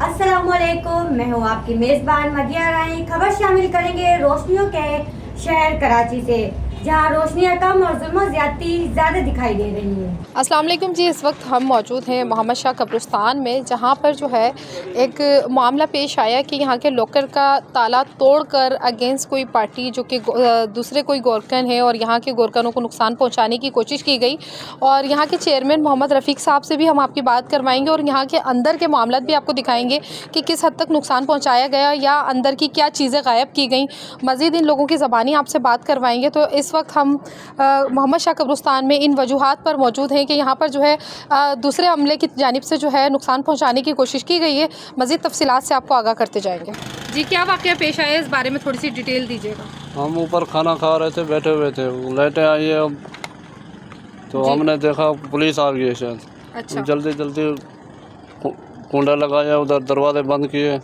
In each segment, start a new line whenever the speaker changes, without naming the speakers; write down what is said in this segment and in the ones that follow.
अस्सलामुअलैकुम, मैं हूँ आपकी मेज़बान मदिया रानी। खबर शामिल करेंगे रोशनियों के शहर कराची से, जहाँ रोशनियाँ कम और जुल्म ज़्यादती ज़्यादा दिखाई दे रही है।
अस्सलाम वालेकुम जी, इस वक्त हम मौजूद हैं मोहम्मद शाह कब्रिस्तान में, जहाँ पर जो है एक मामला पेश आया कि यहाँ के लॉकर का ताला तोड़कर अगेंस्ट कोई पार्टी जो कि दूसरे कोई गोरकन है और यहाँ के गोरकनों को नुकसान पहुँचाने की कोशिश की गई। और यहाँ के चेयरमैन मोहम्मद रफ़ीक साहब से भी हम आपकी बात करवाएंगे और यहाँ के अंदर के मामला भी आपको दिखाएंगे कि किस हद तक नुकसान पहुँचाया गया या अंदर की क्या चीज़ें गायब की गई। मज़ीद इन लोगों की ज़बानी आपसे बात करवाएंगे। तो इस वक्त हम मोहम्मद शाह कब्रिस्तान में इन वजूहात पर मौजूद हैं कि यहाँ पर जो है दूसरे अमले की जानिब से जो है नुकसान पहुँचाने की कोशिश की गई है। मज़ीद तफसीलात से आपको आगाह करते जाएंगे। जी, क्या वाक़या पेश आया, इस बारे में थोड़ी सी डिटेल दीजिएगा।
हम ऊपर खाना खा रहे थे, बैठे हुए थे, लाइटें आई है अब तो हमने देखा पुलिस आ गई है शायद।
अच्छा।
जल्दी जल्दी कुंडा लगाया, उधर दरवाजे बंद किए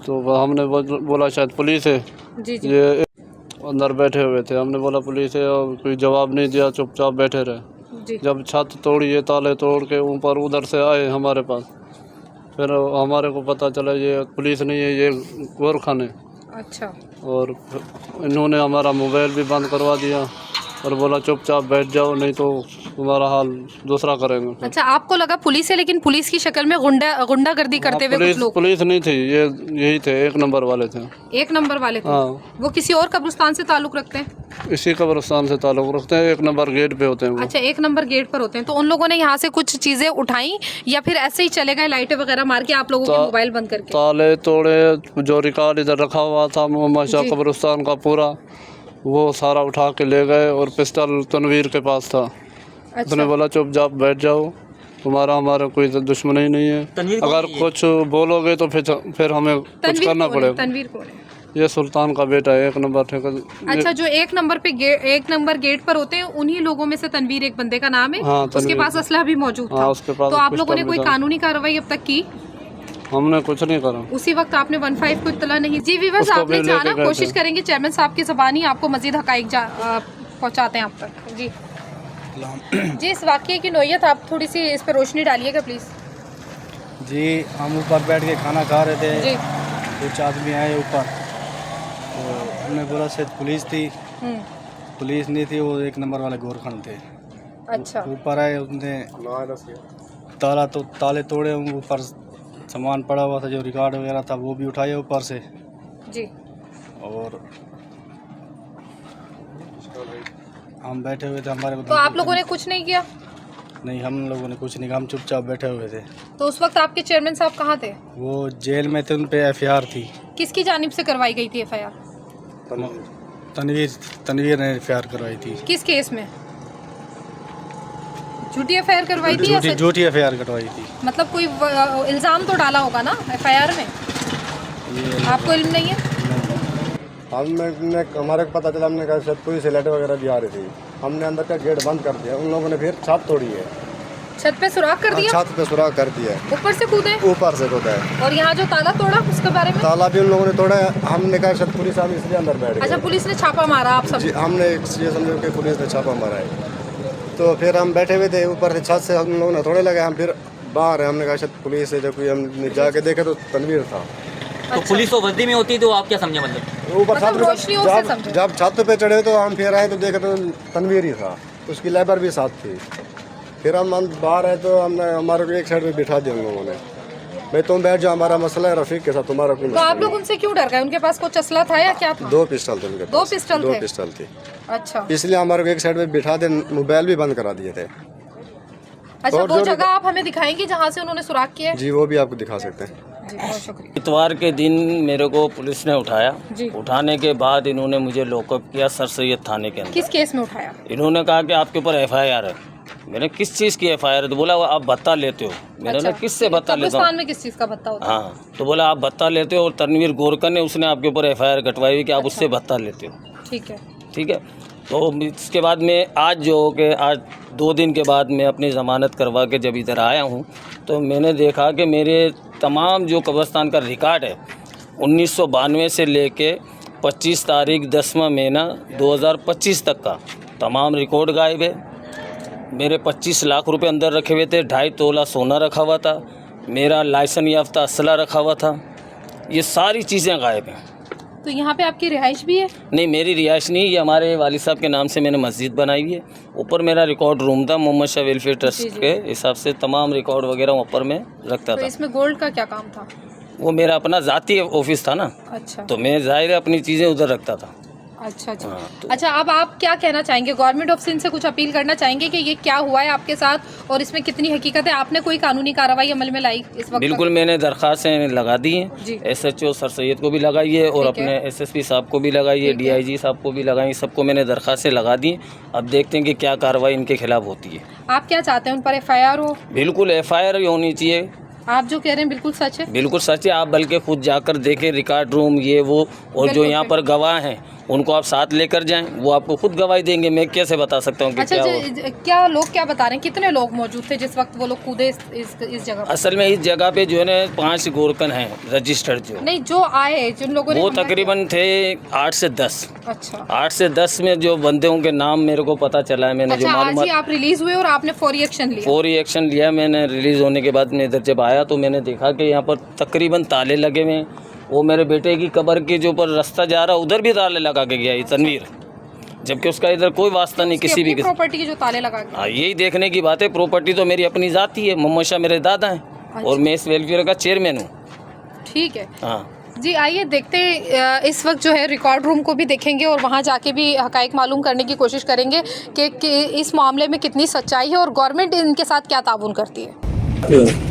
तो हमने बोला शायद पुलिस है।
जी जी।
ये अंदर बैठे हुए थे, हमने बोला पुलिस है और कोई जवाब नहीं दिया, चुपचाप बैठे रहे।
जी।
जब छत तोड़ी, ये ताले तोड़ के ऊपर उधर से आए हमारे पास, फिर हमारे को पता चला ये पुलिस नहीं है, ये गोरखान है।
अच्छा।
और इन्होंने हमारा मोबाइल भी बंद करवा दिया और बोला चुपचाप बैठ जाओ, नहीं तो तुम्हारा हाल दूसरा करेंगे।
अच्छा, आपको लगा पुलिस है, लेकिन पुलिस की शक्ल में गुंडागर्दी करते हुए कुछ लोग।
पुलिस नहीं थी, ये यही थे, एक नंबर वाले थे।
एक नंबर वाले थे?
हाँ।
वो किसी और कब्रिस्तान से ताल्लुक़ रखते हैं?
इसी कब्रिस्तान से ताल्लुक़ रखते हैं, एक नंबर गेट पे होते हैं वो।
अच्छा, एक नंबर गेट पर होते हैं। तो उन लोगों ने यहाँ से कुछ चीज़ें उठाई या फिर ऐसे ही चले गए, लाइटें वगैरह मार के आप लोगों के मोबाइल बंद करके?
ताले तोड़े, जो रिकॉर्ड इधर रखा हुआ था मोहम्मद शाह कब्रिस्तान का पूरा, वो सारा उठा के ले गए। और पिस्टल तनवीर के पास था।
अच्छा।
उसने बोला चुपचाप बैठ जाओ, तुम्हारा हमारा कोई दुश्मन ही नहीं है, अगर कुछ बोलोगे तो फिर हमें कुछ करना पड़ेगा।
तनवीर कौन है?
ये सुल्तान का बेटा है, एक नंबर ठेका।
अच्छा, जो एक नंबर गेट पर होते हैं, उन्हीं लोगों में से तनवीर एक बंदे का नाम है।
हाँ,
उसके पास असलहा भी मौजूद था।
हाँ, उसके पास।
तो आप लोगों ने कोई कानूनी कार्रवाई अब तक की?
हमने कुछ नहीं करा।
उसी वक्त आपने 15 को इत्तला नहीं? जी व्यूअर्स, आपने जाना, कोशिश करेंगे चेयरमैन साहब की ज़बानी आपको मजीद हकाइक पहुँचाते हैं आप तक। जी जी, इस वाक़ये की नोयत आप थोड़ी सी इस पर रोशनी डालिएगा प्लीज़।
जी, हम ऊपर बैठ के खाना खा रहे थे
जी।
कुछ आदमी आए ऊपर, तो हमने बोला शायद पुलिस थी। पुलिस नहीं थी, वो एक नंबर वाले गोरखान थे।
अच्छा।
ऊपर आए, उसने ताले तोड़े, ऊपर सामान पड़ा हुआ था, जो रिकॉर्ड वगैरह था वो भी उठाया ऊपर से।
जी।
और हम बैठे हुए थे, हमारे को
तो आप लोगों ने कुछ नहीं किया?
नहीं, हम लोगों ने कुछ नहीं, हम चुपचाप बैठे हुए थे।
तो उस वक्त आपके चेयरमैन साहब कहाँ थे?
वो जेल में थे, उन पे FIR थी।
किसकी जानिब से करवाई गई थी FIR?
तनवीर ने FIR करवाई थी।
किस केस में? झूठी FIR करवाई थी या सच?
झूठी FIR कटवाई थी।
मतलब कोई इल्ज़ाम तो डाला होगा ना FIR में? आपको इल्म नहीं है?
हमने हमारे को पता चला, हमने कहा शायद पुलिस लाइट वगैरह भी आ रही थी, हमने अंदर का गेट बंद कर दिया। उन लोगों ने फिर छत तोड़ी है।
छत पे सुराख कर दिया?
छत पे सुराख कर दिया,
ऊपर से कूदे?
ऊपर से कूदा है।
और यहाँ जो ताला तोड़ा उसके बारे में?
ताला भी उन लोगों ने तोड़ा है। हमने कहा शायद पुलिस आ गई, इसलिए अंदर बैठ गए।
अच्छा, पुलिस ने छापा मारा आप सब?
जी, हमने ये समझो कि पुलिस ने छापा मारा है। तो फिर हम बैठे हुए थे ऊपर से, छत से हम लोगों ने थोड़े लगे, हम फिर बाहर है, हमने कहा शायद पुलिस है। जब कोई हम जाके देखे तो तनवीर था।
तो पुलिस तो वर्दी में होती तो आप क्या समझे? मतलब
ऊपर
मतलब रोशनियों से समझे।
जब छत पे चढ़े तो हम फिर आए तो देखे तो तनवीर ही था, उसकी लेबर भी साथ थी। फिर हम बाहर आए तो हमने हमारे को एक साइड पे बिठा दिया उन लोगों ने, भाई तुम बैठ जाओ, हमारा मसला है रफीक के साथ, तुम्हारा कोई
तो
मसला
आप लोग उनसे क्यों डर गए? उनके पास कुछ असला था या क्या था?
2 पिस्टल थे उनके पास।
2
पिस्टल थी।
अच्छा।
इसलिए हमारे को एक साइड पे बिठा दे, मोबाइल भी बंद करा दिए थे।
अच्छा, वो जगह आप हमें दिखाएंगे जहाँ से उन्होंने सुराख किया?
जी, वो भी आपको दिखा सकते हैं।
जी, बहुत शुक्रिया।
इतवार के दिन मेरे को पुलिस ने उठाया।
जी।
उठाने के बाद इन्होंने मुझे लॉकअप किया सर सैयद थाने के अंदर।
किस केस में उठाया?
इन्होंने कहा कि आपके ऊपर FIR है। मैंने किस चीज़ की FIR है? तो बोला आप भत्ता लेते हो। मैंने
अच्छा।
ना किससे भत्ता लेता
कब्रिस्तान
हूँ?
में किस चीज़ का भत्ता होता है?
हाँ, तो बोला आप भत्ता लेते हो, और तनवीर गोरकन ने उसने आपके ऊपर FIR कटवाई हुई कि आप उससे भत्ता लेते हो।
ठीक है।
ठीक है। तो इसके बाद में आज जो कि आज 2 दिन के बाद मैं अपनी ज़मानत करवा के जब इधर आया हूँ, तो मैंने देखा कि मेरे तमाम जो कब्रिस्तान का रिकॉर्ड है 1992 से लेके 25 तारीख 10वां महीना 2025 तक का तमाम रिकॉर्ड गायब है। मेरे 25 लाख रुपए अंदर रखे हुए थे, 2.5 तोला सोना रखा हुआ था, मेरा लाइसेंस याफ्ता असला रखा हुआ था, ये सारी चीज़ें गायब हैं।
तो यहाँ पे आपकी रिहाइश भी है?
नहीं, मेरी रिहाइश नहीं, ये हमारे वालिद साहब के नाम से मैंने मस्जिद बनाई हुई है। ऊपर मेरा रिकॉर्ड रूम था, मोहम्मद शाह वेलफेयर ट्रस्ट के हिसाब से तमाम रिकॉर्ड वगैरह ऊपर में रखता
तो
था।
इसमें गोल्ड का क्या काम था?
वो मेरा अपना ज़ाती ऑफिस था ना,
अच्छा
तो मैं ज़ाहिर है अपनी चीज़ें उधर रखता था।
अच्छा अच्छा
हाँ, तो
अच्छा, अब आप क्या कहना चाहेंगे? गवर्नमेंट ऑफ सिंध से कुछ अपील करना चाहेंगे कि ये क्या हुआ है आपके साथ और इसमें कितनी हकीकत है? आपने कोई कानूनी कार्रवाई अमल में लाई इस वक्त?
बिल्कुल, मैंने दरख्वास्तें लगा दी
जी।
हैं। SHO सर सैयद को भी लगाई है और
ठीक है।
अपने SSP साहब को भी लगाई है,
ठीक है।
DIG साहब को भी लगाई, सबको मैंने दरख्वास्तें लगा दी। अब देखते हैं कि क्या कार्रवाई इनके खिलाफ होती है।
आप क्या चाहते हैं, उन पर FIR हो?
बिल्कुल FIR ही होनी चाहिए।
आप जो कह रहे हैं बिल्कुल सच है?
बिल्कुल सच है। आप बल्कि खुद जाकर देखें रिकॉर्ड रूम ये वो, और जो
बिल्कुल,
यहाँ पर गवाह हैं उनको आप साथ लेकर जाएं, वो आपको खुद गवाही देंगे। मैं कैसे बता सकता हूँ कि
अच्छा,
क्या हुआ?
क्या लोग क्या बता रहे हैं, कितने लोग मौजूद थे जिस वक्त वो लोग कूदे इस जगह पर?
असल में इस जगह पे जो है ना 5 गोरकन हैं रजिस्टर्ड, जो
नहीं, जो आए, जिन लोगों ने
वो
हमला
तकरीबन थे 8 से 10।
किया। अच्छा
8 से 10 में जो बंदों के नाम मेरे को पता चला है, मैंने
अच्छा,
जो
आज ही
मालूम
आप रिलीज हुए और आपने फौरी एक्शन लिया?
फौरी एक्शन लिया। मैंने रिलीज़ होने के बाद मैं इधर जब आया तो मैंने देखा कि यहाँ पर तकरीबन ताले लगे हुए हैं। वो मेरे बेटे की कब्र के जो ऊपर रास्ता जा रहा है उधर भी ताले लगा के गया ये तनवीर, जबकि उसका इधर कोई वास्ता नहीं किसी भी।
प्रॉपर्टी के जो ताले लगा के?
हाँ, यही देखने की बात है। प्रॉपर्टी तो मेरी अपनी ज़ाती है, मोहम्मद शाह मेरे दादा हैं और मैं इस वेलफेयर का चेयरमैन हूँ।
ठीक है
हाँ
जी, आइए देखते हैं। इस वक्त जो है रिकॉर्ड रूम को भी देखेंगे और वहाँ जाके भी हकाइक मालूम करने की कोशिश करेंगे कि इस मामले में कितनी सच्चाई है और गवर्नमेंट इनके साथ क्या ताउन करती है।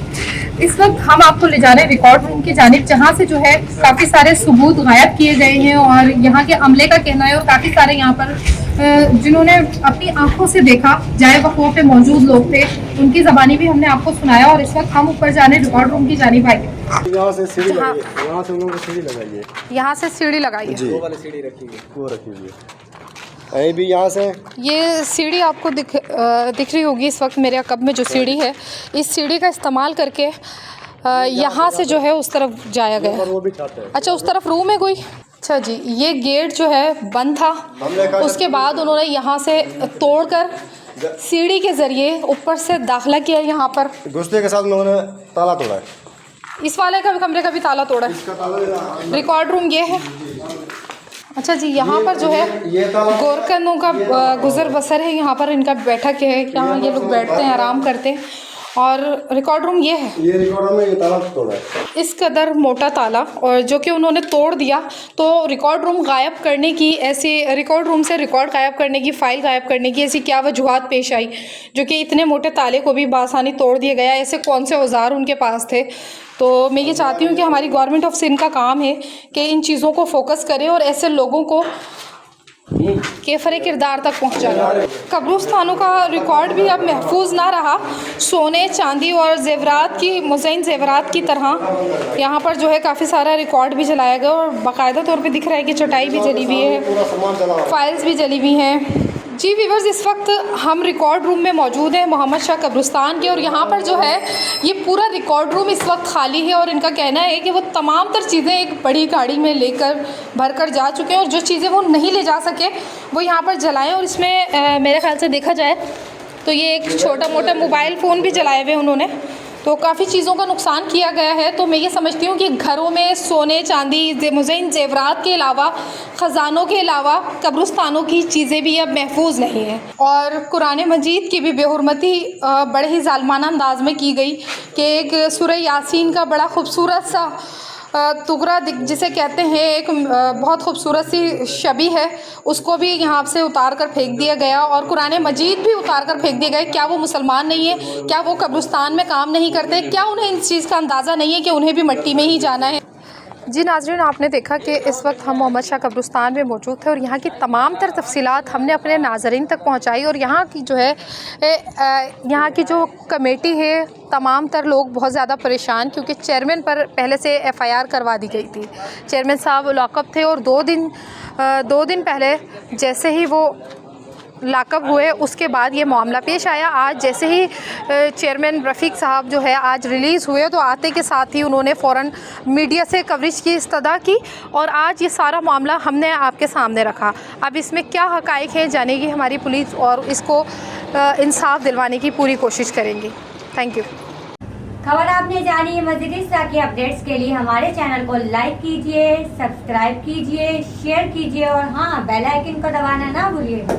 इस वक्त हम आपको ले जा रहे हैं रिकॉर्ड रूम की जानिब, जहाँ से जो है काफ़ी सारे सबूत गायब किए गए हैं और यहाँ के अमले का कहना है और काफ़ी सारे यहाँ पर जिन्होंने अपनी आंखों से देखा, जाए वक़्फ़ों पे मौजूद लोग थे, उनकी ज़बानी भी हमने आपको सुनाया। और इस वक्त हम ऊपर जाने रिकॉर्ड रूम की जानिब आएंगे।
यहाँ से सीढ़ी लगाई है, यहाँ से उन लोगों को सीढ़ी लगाई है।
यहाँ से सीढ़ी लगाई है,
वो वाली सीढ़ी रखी हुई है, वो रखी हुई है। अभी भी यहाँ से
ये सीढ़ी आपको दिख रही होगी इस वक्त मेरे अकब में जो सीढ़ी है, इस सीढ़ी का इस्तेमाल करके यहाँ से जो है उस तरफ जाया गया है।
वो भी चाहते हैं।
अच्छा, उस तरफ रूम है कोई? अच्छा जी, ये गेट जो है बंद था, उसके बाद उन्होंने यहाँ से तोड़कर सीढ़ी के ज़रिए ऊपर से दाखिला किया यहाँ पर।
घुसने के साथ लोगों ने ताला तोड़ा है।
इस वाले का कमरे का भी ताला तोड़ा है। रिकॉर्ड रूम ये है। अच्छा जी, यहाँ पर जो है गोरकनों का गुजर बसर है, यहाँ पर इनका बैठक है, यहाँ ये लोग बैठते हैं, आराम करते हैं। और रिकॉर्ड रूम ये है,
ये रिकॉर्ड रूम में ये ताला तोड़ा है,
इस कदर मोटा ताला, और जो कि उन्होंने तोड़ दिया। तो रिकॉर्ड रूम गायब करने की ऐसी, रिकॉर्ड रूम से रिकॉर्ड गायब करने की, फ़ाइल गायब करने की ऐसी क्या वजूहात पेश आई जो कि इतने मोटे ताले को भी बासानी तोड़ दिया गया? ऐसे कौन से औजार उनके पास थे? तो मैं ये चाहती हूँ कि हमारी गवर्नमेंट ऑफ सिंध का काम है कि इन चीज़ों को फोकस करें और ऐसे लोगों को केफरे किरदार तक पहुँचाना। कब्रिस्तानों का रिकॉर्ड भी अब महफूज ना रहा। सोने, चांदी और जेवरात की, मुज़य्यन जेवरात की तरह यहाँ पर जो है काफ़ी सारा रिकॉर्ड भी जलाया गया और बाकायदा तौर पे दिख रहा है कि चटाई भी जली हुई है,
पूरा सामान जला हुआ है।
फाइल्स भी जली हुई हैं। जी व्यूअर्स, इस वक्त हम रिकॉर्ड रूम में मौजूद हैं मोहम्मद शाह कब्रिस्तान के, और यहाँ पर जो है ये पूरा रिकॉर्ड रूम इस वक्त खाली है। और इनका कहना है कि वो तमाम तर चीज़ें एक बड़ी गाड़ी में लेकर भर कर जा चुके हैं और जो चीज़ें वो नहीं ले जा सके वो यहाँ पर जलाएं। और इसमें मेरे ख्याल से देखा जाए तो ये एक छोटा मोटा मोबाइल फ़ोन भी जलाए हुए उन्होंने, तो काफ़ी चीज़ों का नुकसान किया गया है। तो मैं ये समझती हूँ कि घरों में सोने, चांदी, मुज़य्यन जेवरात के अलावा, ख़जानों के अलावा कब्रिस्तानों की चीज़ें भी अब महफूज नहीं हैं। और कुरान मजीद की भी बेहुरमती बड़े ही ज़ालिमाना अंदाज में की गई कि एक सूरह यासीन का बड़ा खूबसूरत सा टुकड़ा जिसे कहते हैं, एक बहुत खूबसूरत सी छवि है, उसको भी यहाँ से उतार कर फेंक दिया गया और कुरान मजीद भी उतार कर फेंक दिया गया। क्या वो मुसलमान नहीं है? क्या वो कब्रिस्तान में काम नहीं करते? क्या उन्हें इस चीज़ का अंदाज़ा नहीं है कि उन्हें भी मिट्टी में ही जाना है? जी नाज़रीन, आपने देखा कि इस वक्त हम मोहम्मद शाह कब्रिस्तान में मौजूद थे और यहाँ की तमाम तर तफसीलात हमने अपने नाज़रीन तक पहुँचाई। और यहाँ की जो है यहाँ की जो कमेटी है, तमाम तर लोग बहुत ज़्यादा परेशान, क्योंकि चेयरमैन पर पहले से FIR करवा दी गई थी। चेयरमैन साहब लॉकअप थे और दो दिन पहले जैसे ही वो लाकअप हुए उसके बाद ये मामला पेश आया। आज जैसे ही चेयरमैन रफ़ीक साहब जो है आज रिलीज़ हुए तो आते के साथ ही उन्होंने फ़ौरन मीडिया से कवरेज की इस्तदा की और आज ये सारा मामला हमने आपके सामने रखा। अब इसमें क्या हक़ाइक़ हैं जानेगी हमारी पुलिस और इसको इंसाफ दिलवाने की पूरी कोशिश करेंगी। Thank you.
खबर आपने जानी। मज़ीद इस तरह की अपडेट्स के लिए हमारे चैनल को लाइक कीजिए, सब्सक्राइब कीजिए, शेयर कीजिए और हाँ, बेल आइकन को दबाना ना भूलिएगा।